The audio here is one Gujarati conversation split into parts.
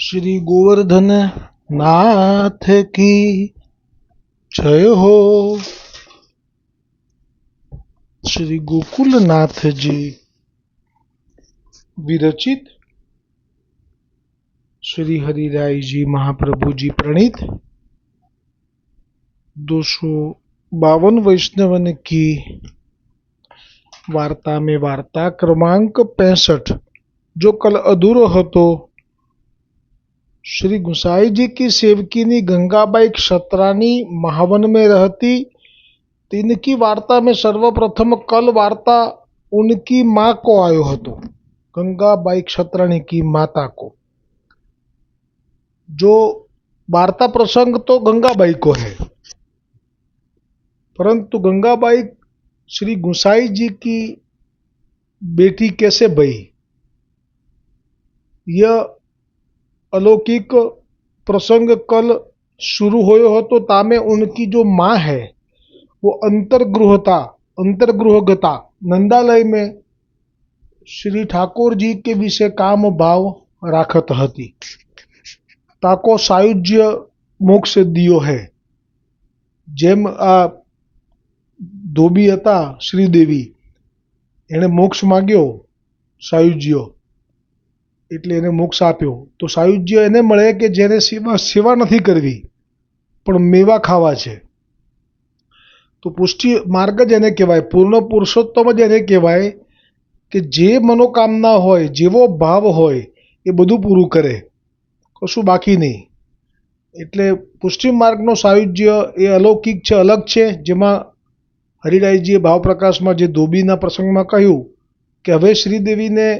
श्री गोवर्धन नाथ की जय हो। श्री गोकुलनाथ जी विरचित श्री हरिराय जी महाप्रभु जी प्रणीत 252 वैष्णवन की वार्ता में वार्ता क्रमांक 65 जो कल अधूरो હતો। श्री गुसाई जी की सेवकीनी गंगाबाई क्षत्रानी महावन में रहती। इनकी वार्ता में सर्वप्रथम कल वार्ता उनकी माँ को आयो હતો, गंगाबाई क्षत्रानी की माता को। जो वार्ता प्रसंग तो गंगाबाई को है, परंतु गंगाबाई श्री गुसाई जी की बेटी कैसे बई, यह अलौकिक प्रसंग कल शुरू होयो હતો। तामे उनकी जो माँ है वो अंतर्गृहगता नंदालय में श्री ठाकुर जी के विषय काम भाव राखत हती। ताको सायुज्य मोक्ष दियो है। जेम आ धोबी हता श्रीदेवी, एने मोक्ष माग्यो सायुज्य, એટલે એને મોક્ષ આપ્યો। તો સાયુજ્ય એને મળે કે જેને સેવા નથી કરવી પણ મેવા ખાવા છે। તો પુષ્ટિ માર્ગ જ એને કહેવાય, પૂર્ણ પુરુષોત્તમ જ એને કહેવાય કે જે મનોકામના હોય, જેવો ભાવ હોય એ બધું પૂરું કરે, કશું બાકી નહીં। એટલે પુષ્ટિ માર્ગનો સાયુજ્ય એ અલૌકિક છે, અલગ છે। જેમાં હરિરાયજીએ ભાવપ્રકાશમાં જે ધોબીના પ્રસંગમાં કહ્યું કે હવે શ્રીદેવીને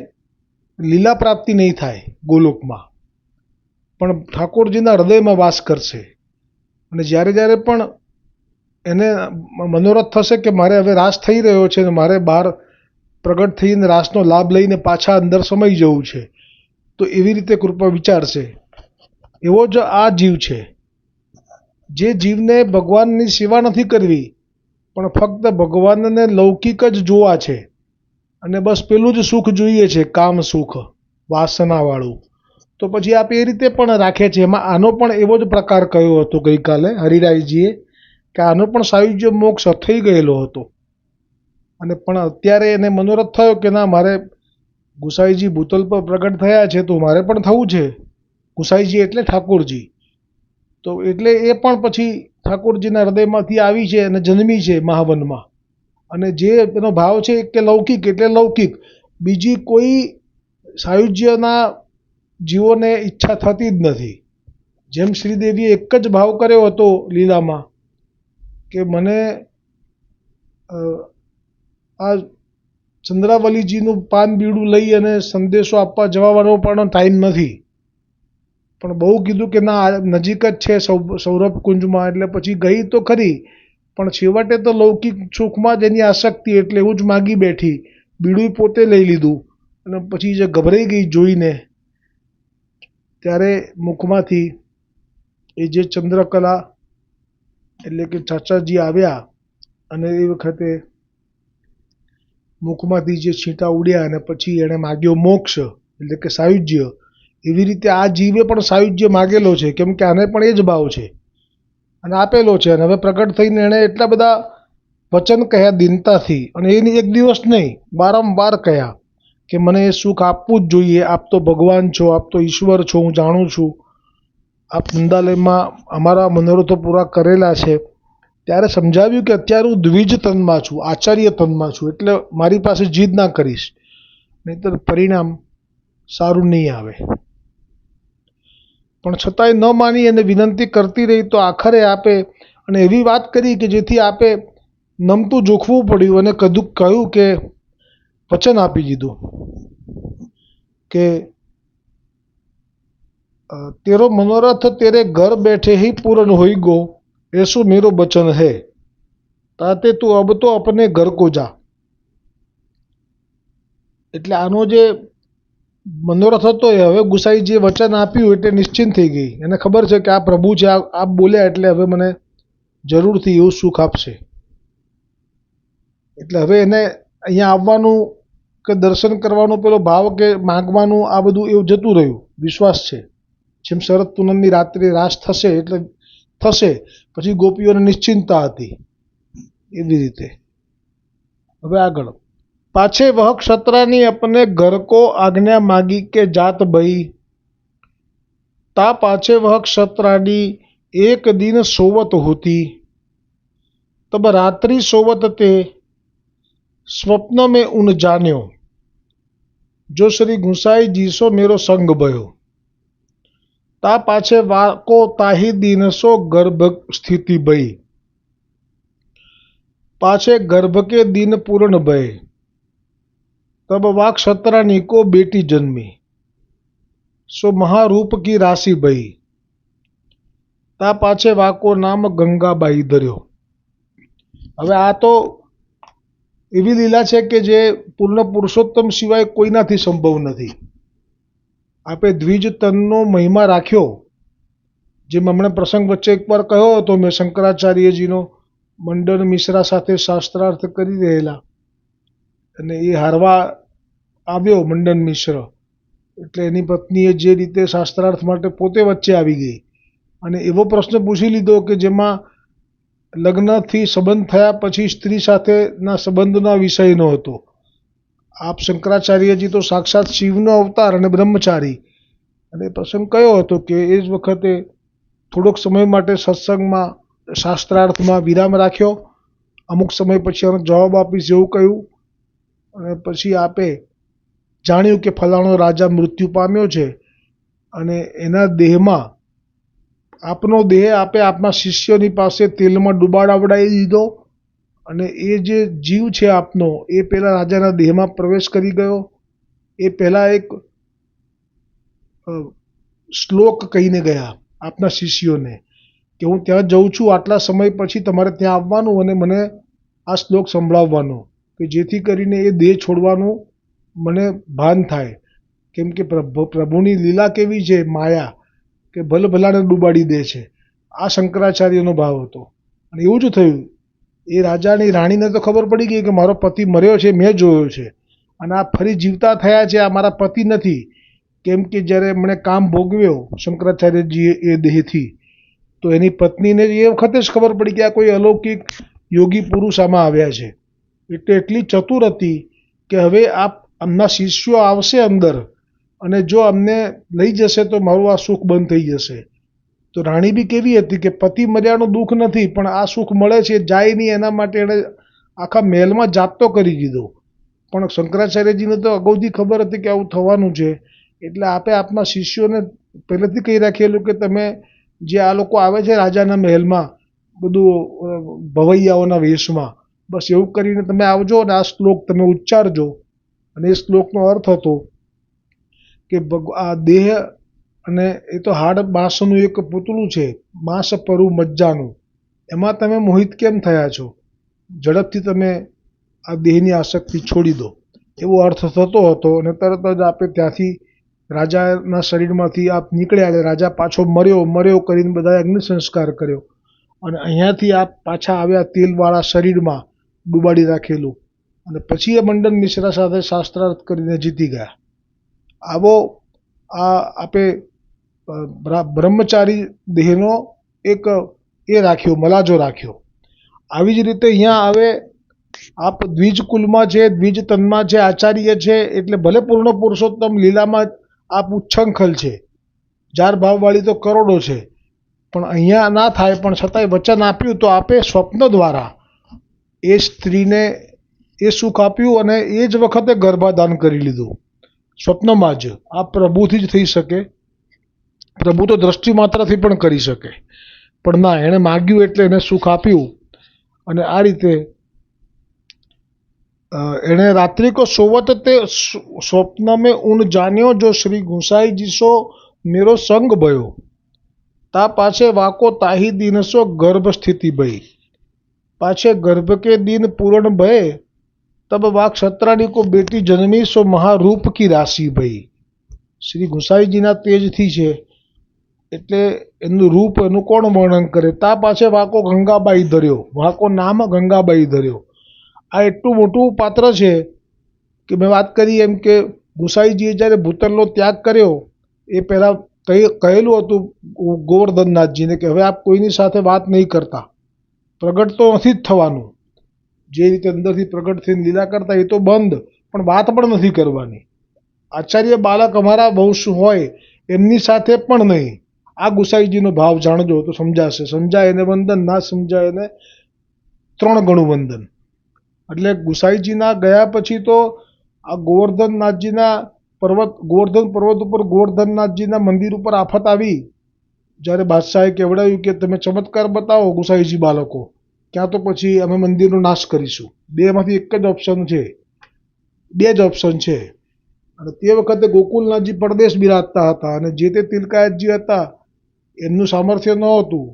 લીલા પ્રાપ્તિ નહીં થાય ગોલોકમાં, પણ ઠાકોરજીના હૃદયમાં વાસ કરશે। અને જ્યારે જ્યારે પણ એને મનોરથ થશે કે મારે હવે રાસ થઈ રહ્યો છે ને મારે બહાર પ્રગટ થઈને રાસનો લાભ લઈને પાછા અંદર સમાઈ જવું છે, તો એવી રીતે કૃપા વિચારશે। એવો જ આ જીવ છે, જે જીવને ભગવાનની સેવા નથી કરવી પણ ફક્ત ભગવાનને લૌકિક જ જોવા છે અને બસ પેલું જ સુખ જોઈએ છે, કામ સુખ વાસનાવાળું। તો પછી આપ એ રીતે પણ રાખે છે। એમાં આનો પણ એવો જ પ્રકાર કયો હતો ગઈકાલે હરિરાયજીએ કે આનો પણ સાયુજ્ય મોક્ષ થઈ ગયેલો હતો, અને પણ અત્યારે એને મનોરથ થયો કે ના મારે ગુસાઈજી ભૂતલ પર પ્રગટ થયા છે તો મારે પણ થવું છે। ગુસાઈજી એટલે ઠાકોરજી, તો એટલે એ પણ પછી ઠાકોરજીના હૃદયમાંથી આવી છે અને જન્મી છે મહાવનમાં। અને જે એનો ભાવ છે કે લૌકિક એટલે લૌકિક, બીજી કોઈ સાયુજ્યના જીવોને ઈચ્છા થતી જ નથી। જેમ શ્રીદેવીએ એક જ ભાવ કર્યો હતો લીલામાં કે મને આ ચંદ્રાવલીજીનું પાન બીડું લઈ અને સંદેશો આપવા જવાનો પણ ટાઈમ નથી, પણ બહુ કીધું કે ના નજીક જ છે સૌરભ કુંજમાં, એટલે પછી ગઈ તો ખરી પણ છેવટે તો લૌકિક સુખમાં જ એની આસક્તિ, એટલે એવું જ માગી બેઠી। બીડું પોતે લઈ લીધું અને પછી જે ગભરાઈ ગઈ જોઈને, ત્યારે મુખમાંથી એ જે ચંદ્રકલા એટલે કે ચાચાજી આવ્યા અને એ વખતે મુખમાંથી જે છીંટા ઉડ્યા અને પછી એણે માગ્યો મોક્ષ એટલે કે સાયુજ્ય। એવી રીતે આ જીવે પણ સાયુજ્ય માગેલો છે, કેમ કે આને પણ એ જ ભાવ છે અને આપેલો છે। અને હવે પ્રગટ થઈને એણે એટલા બધા વચન કહ્યા દીનતાથી, અને એની એક દિવસ નહીં વારંવાર કહ્યા કે મને એ સુખ આપવું જ જોઈએ। આપ તો ભગવાન છો, આપ તો ઈશ્વર છો, હું જાણું છું, આપ નંદાલયમાં અમારા મનોરથો પૂરા કરેલા છે। ત્યારે સમજાવ્યું કે અત્યારે હું દ્વિજ તનમાં છું, આચાર્ય તનમાં છું, એટલે મારી પાસે જીદ ના કરીશ, નહીંતર પરિણામ સારું નહીં આવે। પણ છતાંય ન માની અને વિનંતી કરતી રહી તો આખરે આપે અને એવી વાત કરી કે જેથી આપે નમતું જોખવું પડ્યું અને કહ્યું કે વચન આપી દીધું કે તેરો મનોરથ તેરે ઘર બેઠે ही पूर्ण होई गो, ऐसो मेरो बचन है, ताते तू अब तो अपने घर को जा। એટલે આનો જે મનોરથ હતો એ હવે ગુસાઈજીએ વચન આપ્યું એટલે નિશ્ચિંત થઈ ગઈ। એને ખબર છે કે આ પ્રભુ છે, આપ બોલ્યા એટલે હવે મને જરૂરથી એવું સુખ આપશે। એટલે હવે એને અહીંયા આવવાનું કે દર્શન કરવાનો પેલો ભાવ કે માગવાનું આ બધું એવું જતું રહ્યું, વિશ્વાસ છે। જેમ શરદ પૂનમની રાત્રે રાસ થશે એટલે થશે, પછી ગોપીઓને નિશ્ચિંતા હતી, એવી રીતે. હવે આગળ, पाछे वह क्षत्रानी अपने घर को आज्ञा मांगी के जात भई, ता पाछे वह क्षत्रानी एक दिन सोवत होती, तब रात्रि सोवत ते स्वप्न में उन जान्यो, जो श्री गुसाई जी सो मेरो संग भयो, ता पाछे वाको ताही दिन सो गर्भ स्थिति भई, पाछे गर्भ के दिन पूर्ण भय, तब वा क्षत्रानी को बेटी जन्मी, सो महारूप की राशि भई, ता पाछे वाको नाम गंगाबाई धर्यो. હવે આ તો એવી લીલા છે કે જે પૂર્ણ પુરુષોત્તમ સિવાય કોઈનાથી સંભવ નથી. આપે દ્વિજ તનનો મહિમા રાખ્યો, જેમ હમણાં પ્રસંગ વચ્ચે એકવાર કહ્યો હતો મેં, શંકરાચાર્યજીનો મંડન મિશ્રા સાથે શાસ્ત્રાર્થ કરી રહેલા અને એ હારવા આવ્યો મંડન મિશ્ર, એટલે એની પત્નીએ જે રીતે શાસ્ત્રાર્થ માટે પોતે વચ્ચે આવી ગઈ અને એવો પ્રશ્ન પૂછી લીધો કે જેમાં લગ્નથી સંબંધ થયા પછી સ્ત્રી સાથેના સંબંધના વિષયનો હતો. આપ શંકરાચાર્યજી તો સાક્ષાત શિવનો અવતાર અને બ્રહ્મચારી, અને પ્રસંગ કયો હતો કે એ જ વખતે થોડોક સમય માટે સત્સંગમાં શાસ્ત્રાર્થમાં વિરામ રાખ્યો, અમુક સમય પછી આનો જવાબ આપીશ એવું કહ્યું, અને પછી આપે જાણ્યું કે ફલાણો રાજા મૃત્યુ પામ્યો છે અને એના દેહમાં આપનો દેહ આપે આપના શિષ્યોની પાસે તેલમાં ડુબાડાવડાવી દીધો અને એ જે જીવ છે આપનો એ પેલા રાજાના દેહમાં પ્રવેશ કરી ગયો. એ પહેલા એક શ્લોક કહીને ગયા આપના શિષ્યોને કે હું ત્યાં જઉં છું, આટલા સમય પછી તમારે ત્યાં આવવાનું અને મને આ શ્લોક સંભળાવવાનો, કે જેથી કરીને એ દેહ છોડવાનું મને ભાન થાય. કેમ કે પ્રભુની લીલા કેવી છે, માયા, કે ભલે ભલાને ડૂબાડી દે છે. આ શંકરાચાર્યનો ભાવ હતો અને એવું જ થયું. એ રાજાની રાણીને તો ખબર પડી ગઈ કે મારો પતિ મર્યો છે, મેં જોયો છે અને આ ફરી જીવતા થયા છે, આ મારા પતિ નથી. કેમ કે જ્યારે મને કામ ભોગવ્યો શંકરાચાર્યજીએ એ દેહથી, તો એની પત્નીને એ વખતે જ ખબર પડી કે આ કોઈ અલૌકિક યોગી પુરુષ આમાં આવ્યા છે. એટલે એટલી ચતુર હતી કે હવે આમના શિષ્યો આવશે અંદર અને જો અમને લઈ જશે તો મારું આ સુખ બંધ થઈ જશે. તો રાણી બી કેવી હતી કે પતિ મર્યાનું દુઃખ નથી, પણ આ સુખ મળે છે જાય નહીં એના માટે એણે આખા મહેલમાં જાપ્તો કરી દીધો. પણ શંકરાચાર્યજીને તો અગાઉથી ખબર હતી કે આવું થવાનું છે, એટલે આપે આપના શિષ્યોને પહેલેથી કહી રાખેલું કે તમે જે આ લોકો આવે છે રાજાના મહેલમાં બધું ભવૈયાઓના વેશમાં, બસ એવું કરીને તમે આવજો અને આ શ્લોક તમે ઉચ્ચારજો. અને એ શ્લોકનો અર્થ હતો કે આ દેહ અને એ તો હાડ માંસનું એક પૂતળું છે, માંસ પરુ મજ્જાનું, એમાં તમે મોહિત કેમ થયા છો? ઝડપથી તમે આ દેહની આસક્તિ છોડી દો, એવો અર્થ થતો હતો. અને તરત જ આપે ત્યાંથી રાજાના શરીરમાંથી આપ નીકળ્યા એટલે રાજા પાછો મર્યો કરીને બધાએ અગ્નિ સંસ્કાર કર્યો અને અહીંયાથી આપ પાછા આવ્યા તેલવાળા શરીરમાં ડૂબાડી રાખેલું, અને પછી એ મંડન મિશ્રા સાથે શાસ્ત્રાર્થ કરીને જીતી ગયા. આવો આ આપે બ્રહ્મચારી દેહનો એક એ રાખ્યો, મલાજો રાખ્યો. આવી જ રીતે અહીંયા હવે આપ દ્વિજ કુલમાં છે, દ્વિજ તનમાં છે, આચાર્ય છે, એટલે ભલે પૂર્ણ પુરુષોત્તમ લીલામાં આપ ઉચ્છંખલ છે, જાર ભાવવાળી તો કરોડો છે, પણ અહીંયા ના થાય, પણ છતાંય વચન આપ્યું તો આપે સ્વપ્ન દ્વારા એ સ્ત્રીને એ સુખ આપ્યું અને એ જ વખતે ગર્ભાધાન કરી લીધું સ્વપ્નમાં જ. આ પ્રભુથી જ થઈ શકે. પ્રભુ તો દ્રષ્ટિ માત્રથી પણ કરી શકે, પણ ના, એણે માગ્યું એટલે એને સુખ આપ્યું. અને આ રીતે એણે રાત્રિ કો સોવત તે સ્વપ્ન મેં ઉન જાન્યો, જો શ્રી ગુસાઈ जी सो मेरो संग भयो, ता पाछे वाको ताही दिन सो गर्भ स्थिति भई, पाछे गर्भ के दिन पूर्ण भय, तब वा क्षत्राणी को बेटी जन्मी, सो महारूप की राशि भई. શ્રી ગુસાઈજીના તેજથી છે એટલે એનું રૂપ એનું કોણ વર્ણન કરે? તા પાછે વાકો ગંગાબાઈ ધર્યો, વાકો નામ ગંગાબાઈ ધર્યો. આ એટલું મોટું પાત્ર છે કે મેં વાત કરી એમ કે ગુસાઈજીએ જ્યારે ભૂતલનો ત્યાગ કર્યો એ પહેલાં કહેલું હતું ગોવર્ધનનાથજીને કે હવે આપ કોઈની સાથે વાત નહીં કરતા, પ્રગટ તો નથી જ થવાનું, જે રીતે અંદરથી પ્રગટ થઈને લીલા કરતા એ તો બંધ, પણ વાત પણ નથી કરવાની. આચાર્ય બાલક અમારા વંશ હોય એમની સાથે પણ નહીં. આ ગુસાઈજીનો ભાવ જાણજો તો સમજાશે. સમજાય એને વંદન, ના સમજાય એને 3 ગણું વંદન. એટલે ગુસાઈજીના ગયા પછી તો આ ગોવર્ધન પર્વત ઉપર ગોવર્ધનનાથજીના મંદિર ઉપર આફત આવી. જ્યારે બાદશાહે કહેવડાવ્યું કે તમે ચમત્કાર બતાવો ગુસાઈજી બાલકો, ક્યાં તો પછી અમે મંદિરનો નાશ કરીશું. બેમાંથી એક જ ઓપ્શન છે, 2 જ ઓપ્શન છે. અને તે વખતે ગોકુલનાથજી પરદેશ બિરાજતા હતા અને જે તે તિલકાયતજી હતા એમનું સામર્થ્ય નહોતું.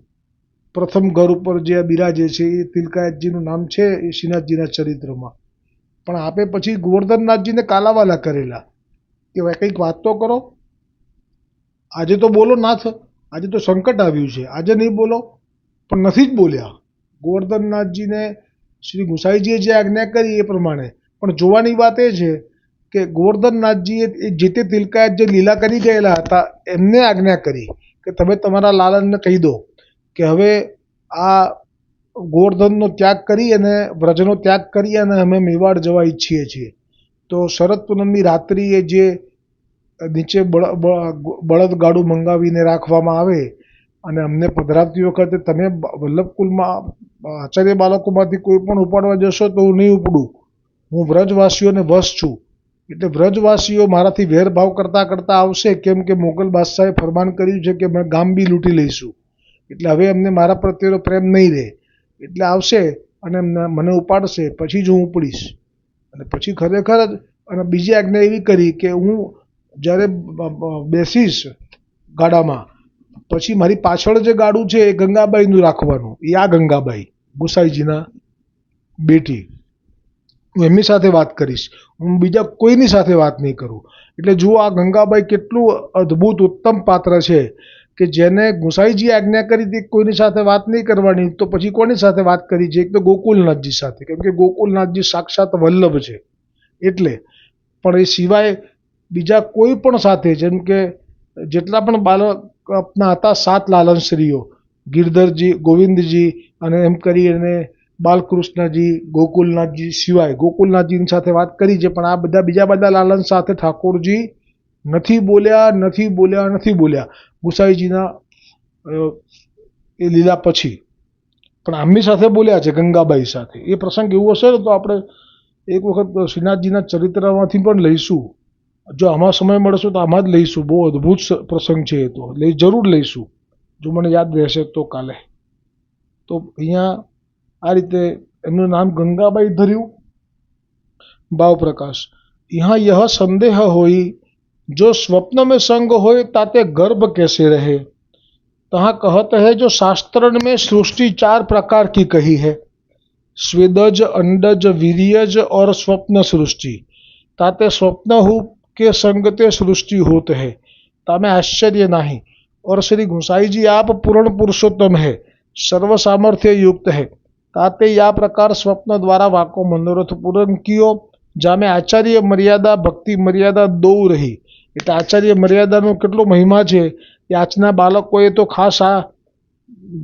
પ્રથમ ઘર ઉપર જે બિરાજે છે એ તિલકાયતજીનું નામ છે એ શ્રીનાથજીના ચરિત્રમાં. પણ આપે પછી ગોવર્ધનનાથજીને કાલાવાલા કરેલા કે ભાઈ કંઈક વાત તો કરો, આજે તો બોલો નાથ, આજે તો સંકટ આવ્યું છે, આજે નહીં બોલો. પણ નથી જ બોલ્યા. ગોવર્ધનનાથજીને શ્રી ગુસાઈજીએ જે આજ્ઞા કરી એ પ્રમાણે. પણ જોવાની વાત એ છે કે ગોવર્ધનનાથજીએ જે તે તિલકાયત જે લીલા કરી ગયેલા હતા એમને આજ્ઞા કરી કે તમે તમારા લાલનને કહી દો કે હવે આ ગોવર્ધનનો ત્યાગ કરી અને વ્રજનો ત્યાગ કરી અને અમે મેવાડ જવા ઈચ્છીએ છીએ. તો શરદ પૂનમની રાત્રિએ જે નીચે બળદગાડું મંગાવીને રાખવામાં આવે અને અમને પધરાવતી વખતે તમે વલ્લભકુલમાં આચાર્ય બાલકોમાંથી કોઈ પણ ઉપાડવા જશો તો હું નહીં ઉપડું, હું વ્રજવાસીઓને વશ છું. એટલે વ્રજવાસીઓ મારાથી વેરભાવ કરતાં કરતાં આવશે, કેમ કે મોગલ બાદશાહે ફરમાન કર્યું છે કે અમે ગામ બી લૂંટી લઈશું, એટલે હવે અમને મારા પ્રત્યેનો પ્રેમ નહીં રહે. એટલે આવશે અને મને ઉપાડશે, પછી જ હું ઉપડીશ. અને પછી ખરેખર જ અને બીજી આજ્ઞા એવી કરી કે હું જ્યારે બેસીશ ગાડામાં પછી મારી પાછળ જે ગાડું છે એ ગંગાબાઈનું રાખવાનું. એ આ ગંગાબાઈ ગુસાઈજીના બેટી, હું એમની સાથે વાત કરીશ, હું બીજા કોઈની સાથે વાત નહીં કરું. એટલે જુઓ આ ગંગાબાઈ કેટલું અદ્ભુત ઉત્તમ પાત્ર છે કે જેને ગુસાઈજીએ આજ્ઞા કરી હતી કોઈની સાથે વાત નહીં કરવાની, તો પછી કોની સાથે વાત કરી છે? એક તો ગોકુલનાથજી સાથે, કેમ કે ગોકુલનાથજી સાક્ષાત વલ્લભ છે એટલે. પણ એ સિવાય બીજા કોઈ પણ સાથે, જેમ કે જેટલા પણ બાલક આપના હતા 7 લાલનશ્રીઓ, ગિરધરજી, ગોવિંદજી અને એમ કરીને બાલકૃષ્ણજી, ગોકુલનાથજી સિવાય ગોકુલનાથજીની સાથે વાત કરી છે. પણ આ બીજા બધા લાલન સાથે ઠાકોરજી નથી બોલ્યા ગુસાઈજીના એ લીલા પછી. પણ આમની સાથે બોલ્યા છે, ગંગાબાઈ સાથે. એ પ્રસંગ એવું હશે ને તો આપણે એક વખત શ્રીનાથજીના ચરિત્રમાંથી પણ લઈશું. જો આમાં સમય મળશે તો આમાં જ લઈશું. બહુ અદ્ભુત પ્રસંગ છે એ તો જરૂર લઈશું, જો મને યાદ રહેશે તો કાલે. તો અહીંયા આ રીતે એમનું નામ ગંગાબાઈ ધર્યું. ભાવ प्रकाश यहाँ यह संदेह होई जो स्वप्न में संग होय ताते गर्भ कैसे रहे। तहाँ कहत है जो शास्त्र में सृष्टि 4 प्रकार की कही है, स्वेदज, अंडज, वीर्यज और स्वप्न सृष्टि। ताते स्वप्न हो के संगते सृष्टि होत है, तामे आश्चर्य नहीं। और श्री गुसाई जी आप पूर्ण पुरुषोत्तम है, सर्व सामर्थ्य युक्त है। ताते या प्रकार स्वप्न द्वारा वाको मनोरथ पूर्ण कियो, जामे आचार्य मर्यादा भक्ति मर्यादा 2 रही। એટલે આચાર્ય મર્યાદાનો કેટલો મહિમા છે એ આજના બાળકોએ તો ખાસ આ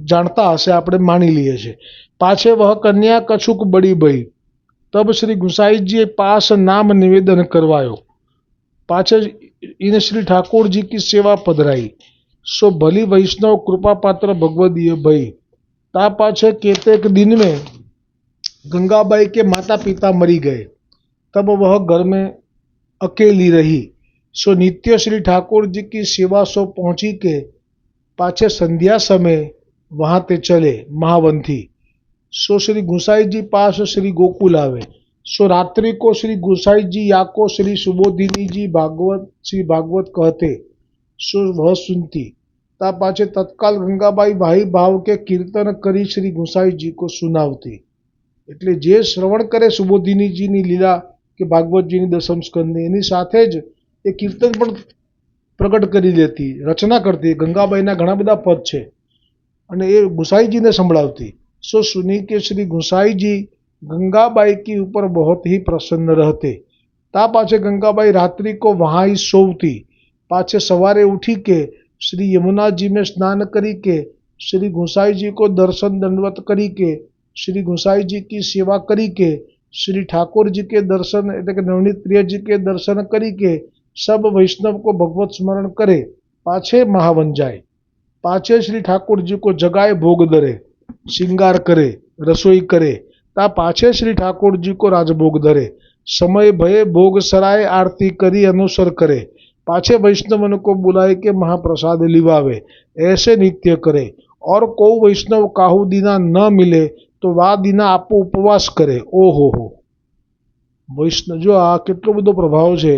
જાણતા હશે, આપણે માની લઈએ છીએ. પાછે વહ કન્યા કછુક બડી ભઈ, તબ શ્રી गुसाईजी पास नाम निवेदन करवायो। पाछे इन श्री ठाकुर जी की सेवा पधराई, सो भली वैष्णव कृपा पात्र भगवदीय भई। ता पाछे केतेक दिन में गंगाबाई के माता पिता मरी गए, तब वह घर में अकेली रही। सो नित्य श्री ठाकुर जी की सेवा सो पहुंची के पाछे संध्या समय वहां ते चले महावंथी। सो श्री गुसाई जी पास श्री गोकुल आवे। सो रात्रि को श्री गुसाई जी या को श्री सुबोधिनी जी श्री भागवत कहते, सो वह सुनती। ता पाछे तत्काल गंगाबाई भाई भाव के कीर्तन करी श्री गुसाई जी को सुनावती। એટલે જે શ્રવણ કરે સુબોધિનીજીની લીલા કે ભાગવતજીની 10મ સ્કંદની, એની સાથે જ એ કીર્તન પણ પ્રગટ કરી દેતી, રચના કરતી. ગંગાબાઈના ઘણા બધા પદ છે અને એ ગુસાઈજીને સંભળાવતી। सो सुनी के श्री गुसाई जी गंगाबाई के ऊपर बहुत ही प्रसन्न रहते। ता पाछे गंगाबाई रात्रि को वहाँ ही सोवती। पाछे सवारे उठी के श्री यमुना जी में स्नान करी के श्री गोसाई जी को दर्शन दंडवत करी के श्री गोसाई जी की सेवा करी के श्री ठाकुर जी के दर्शन એટલે કે નવનીત પ્રિય जी के दर्शन करी के सब वैष्णव को भगवत स्मरण करे, पाछे महावन जाए, पाछे श्री ठाकुर जी को जगाए भोग धरे, श्रृंगार करे, रसोई करे, ता पाछे श्री ठाकुर जी को राजभोग धरे, समय भये भोग सराय आरती करी अनुसर करे, पाछे वैष्णव को बुलाए के महाप्रसाद लिवावे, ऐसे नित्य करे। और को वैष्णव काहू दीना न मिले तो वा दीना आपो उपवास करे। ओहो हो, वैष्णव जो आ केटलो बधो प्रभाव है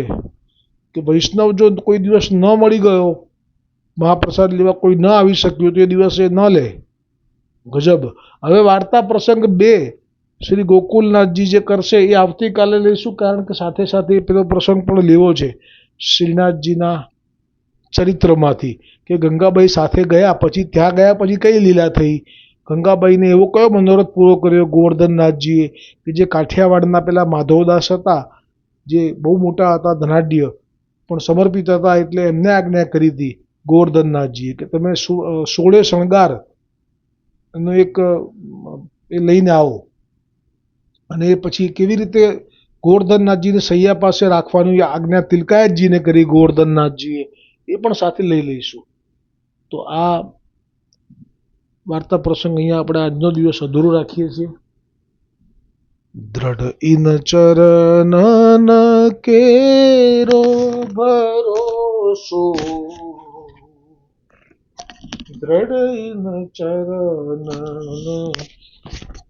कि वैष्णव जो कोई दिवस न मળી गयो, महाप्रसाद लेवा कोई न આવી શક્યું તો એ દિવસે ન લે। ગજબ। હવે વાર્તા પ્રસંગ 2 શ્રી ગોકુલનાથજી જે કરશે એ આવતીકાલે લઈશું, કારણ કે સાથે સાથે પેલો પ્રસંગ પણ લેવો છે શ્રીનાથજીના ચરિત્રમાંથી કે ગંગાબાઈ સાથે ગયા પછી ત્યાં ગયા પછી કઈ લીલા થઈ, ગંગાબાઈને એવો કયો મનોરથ પૂરો કર્યો ગોવર્ધનનાથજીએ કે જે કાઠિયાવાડના પેલા માધવદાસ હતા, જે બહુ મોટા હતા ધનાઢ્ય પણ સમર્પિત હતા, એટલે એમને આજ્ઞા કરી હતી ગોવર્ધનનાથજીએ કે તમે 16 શણગાર નો એક એ લઈને આવો, અને એ પછી કેવી રીતે ગોવર્ધનનાથજીને સૈયા પાસે રાખવાની આજ્ઞા તિલકાયતજીને કરી ગોવર્ધનનાથજીએ, એ પણ સાથે લઈ લઈશું। તો આ વાર્તા પ્રસંગ અહીંયા આપણે આજનો દિવસ અધૂરો રાખીએ છીએ। દ્રઢ ઇન ચરણન કેરો ભરોસો, દ્રઢ ઇન ચરણન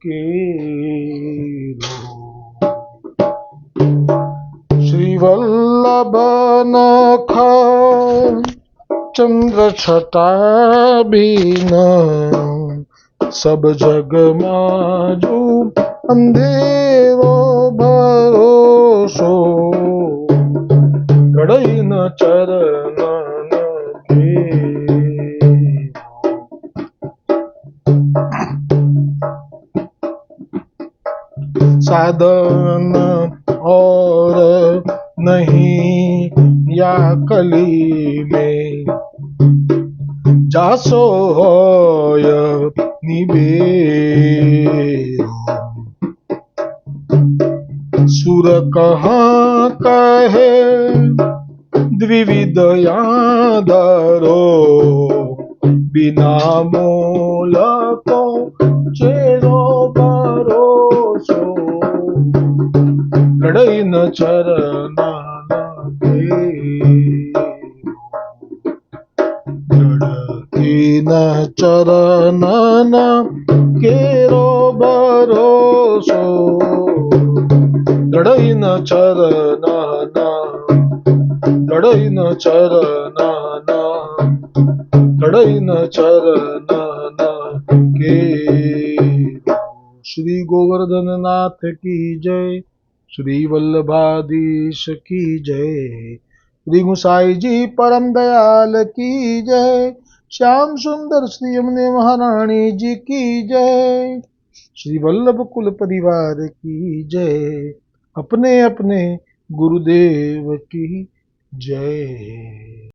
કેરો, શ્રી વલ્લભ નખ चंद्र छटा बीन सब जग माजू अंधेरो भरोसो, गड़ई न चरण के साधन और नहीं या कली में, जासो होय निबेरो, सुर कहाँ कहे द्विविध यादरो, बिना मोल को चेरो भरोसो, गड़ई न चरण न चरणन केरो भरोसो, गड़ई न चरणन, गड़ई न चरणन, गड़ई न चरणन के। श्री गोवर्धननाथ की जय, श्री वल्लभाधीश की जय, श्री गोसाई जी परम दयाल की जय, श्याम सुंदर श्री यमुने महारानी जी की जय, श्री वल्लभ कुल परिवार की जय, अपने अपने गुरुदेव की जय।